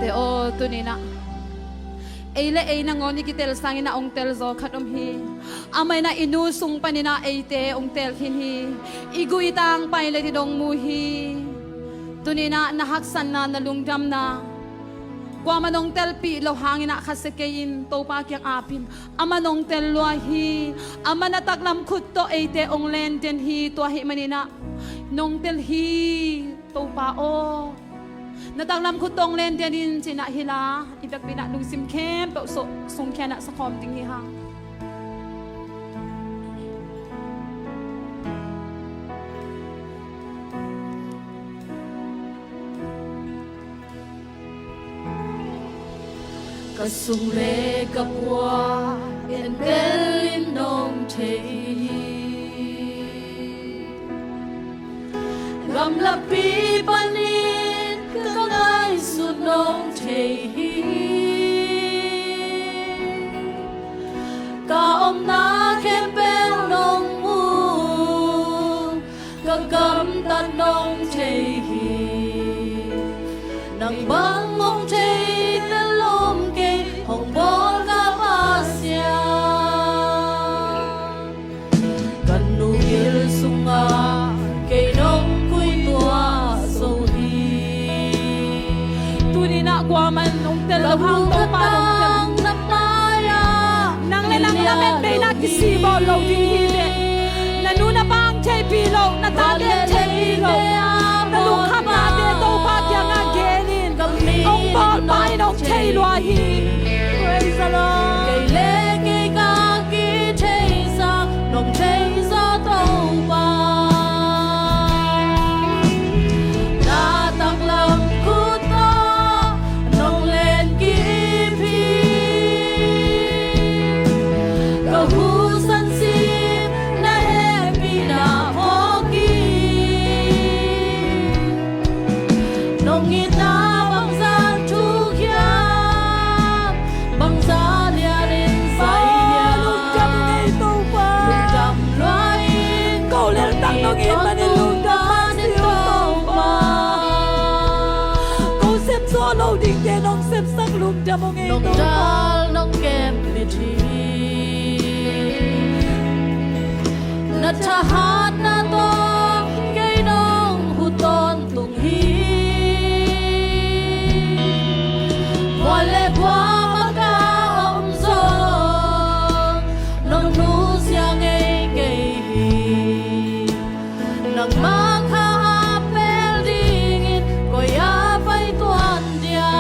te o tu ni na eile ei na ngoni ki tel sangina ong tel zo khatom hi amai na inu sung panina eite ong tel hin hi igui tang pai le ti dong mu hi tu ni na nahak san na nalungdam na kwa manong tel pi lo hangina khasekein to pa kyang apin amanong tel lo hi amana taklam khut to eite ong len den hi to hi manina nong tel hi to pa o nataklam khut tong len den in china hila ibak bina lung sim kem pe so sung khana sa khom ding hi ha Kasung le kapwa en belin nong thei gam la pi panin ka ngai su nong thei ka om na khem pel nong mu ka gam tan nong thei nang bang mong thei hồng bố ca ba sia cần nu il sunga cây nông cùi tua sâu hi tu ni na kwa man ong tel lo hang to pa nong tel nam maya nang le lang na men be na kisi bo lo ding hi le na nu na bang thei pi lo na ta de thei pi lo na lu khap na de to pa kya nga genin ong bol pai nong thei lo hi praise the Lord cây lê cây ca ki thei sa nong thei sa tàu ba na tak lam khu ta nong lên ki phi ka hu san sim na happy na ho ki nong ni ta bang san thu kya bang sa lia rin sai ya lung jam ngai to pa lung jam loai ko le tang nong in ma ni lung jam ni to pa ko sep so lo ding de nong sep sang lung jam ngai nong to dal nong kem ni thi na tha hat na to cây nong hu ton tung hi wa le kwa ma ka om zo nong nu sia ngei kei hi nang ma kha pel ding in ko ya pai tuan dia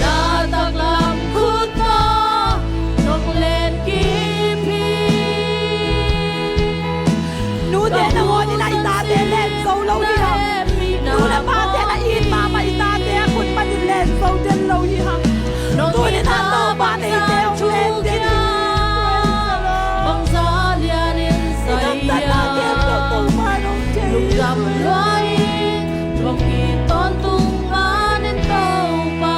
na tak lam khut ta nong len ki phi nu de na ngo ni lai ta de len so lo hi ha nu na pa de na in ma ma ta de kun ma ni len so de lo hi ha tu ni na to ba de de len de ni bang za lia rin sai ya lung jam loai bang ki ton tung ma nen tau pa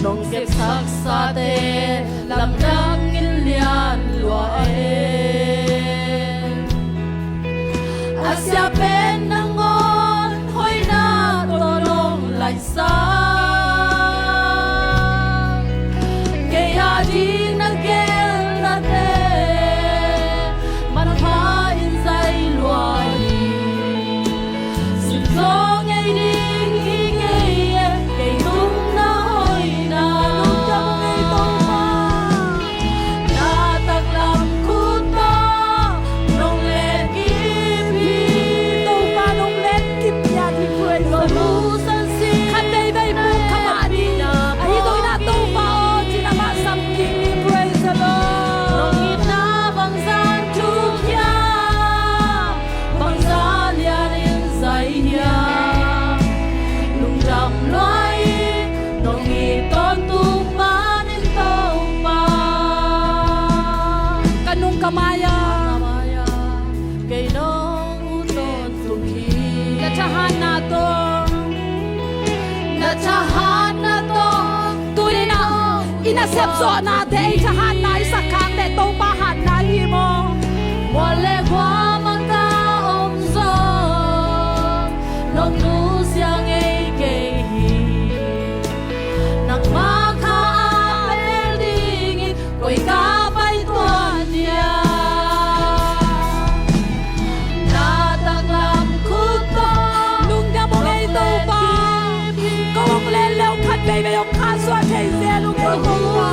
nong kep sak sa te lam dang in lian lua asya pen nangon hoi na to nong lai sa ke ya ding na gel na te man pha in sai luai sim song ai ding hi nge ke tung na hoi na lung jam ngai to pa na tak lam khu ta nong len ki phi to pa nong len kip ya thi praise lo the lu Lord san si khat dei dei bu khama ni ai to na to pa o chi na ma sam king ni praise the Lord nong in na bang san thu kya bang sa lia rin sai ya lung jam loai nong i ton tu ma nin tau pa kanung kamaya maya kay nong u ton tu ki na chahan na to na chahan na to tu ni na ina sep so na de chahan na isa kang de to pa han na hi mo mo le kwa ma ka om zo nong nu siang ei ke hi nak ma kha apel ding koi ka pai tuan dia na tak lam khut to lung da bong ei to pa ko ong le leo khat bei bei ong kha swa thei se lung ei to pa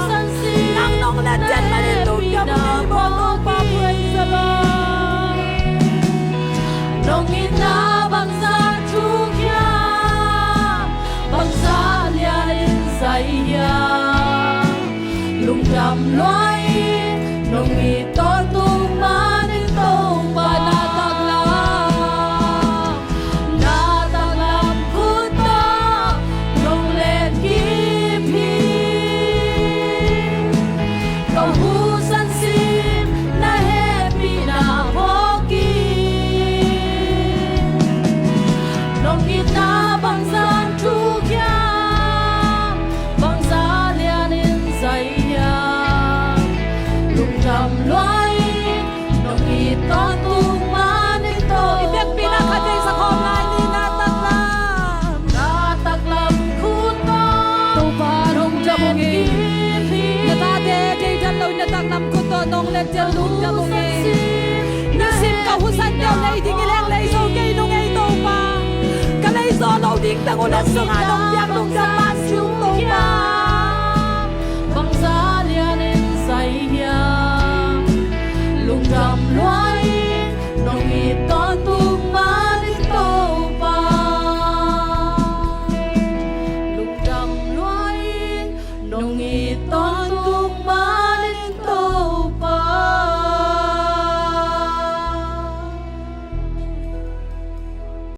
nang nong na chen ma ni lung da bong ei bo to pa praise the Lord nong ina bang za chu kya bang za lia in sai ya lung dam loi nong mi to tu ma ni to pa na tak la na tak lam khu to nong len ki phi câu hu san sim na happy na hoki nong kita bang san chu kya bang za lian in sai ya lung dam loi nong mi to tu ma ni to ibek pina kha dei sa khom lai ni na tak la na tak lam khu to tu pa nong ja bong e phi na ta de de jan lo na tak nam ko to nong le tel lung ja bong e ni sim ka hu san deu lei ding leng lei so ke nong ei to pa ka lei so lo ding ta ko na so nga dong yak lung da pa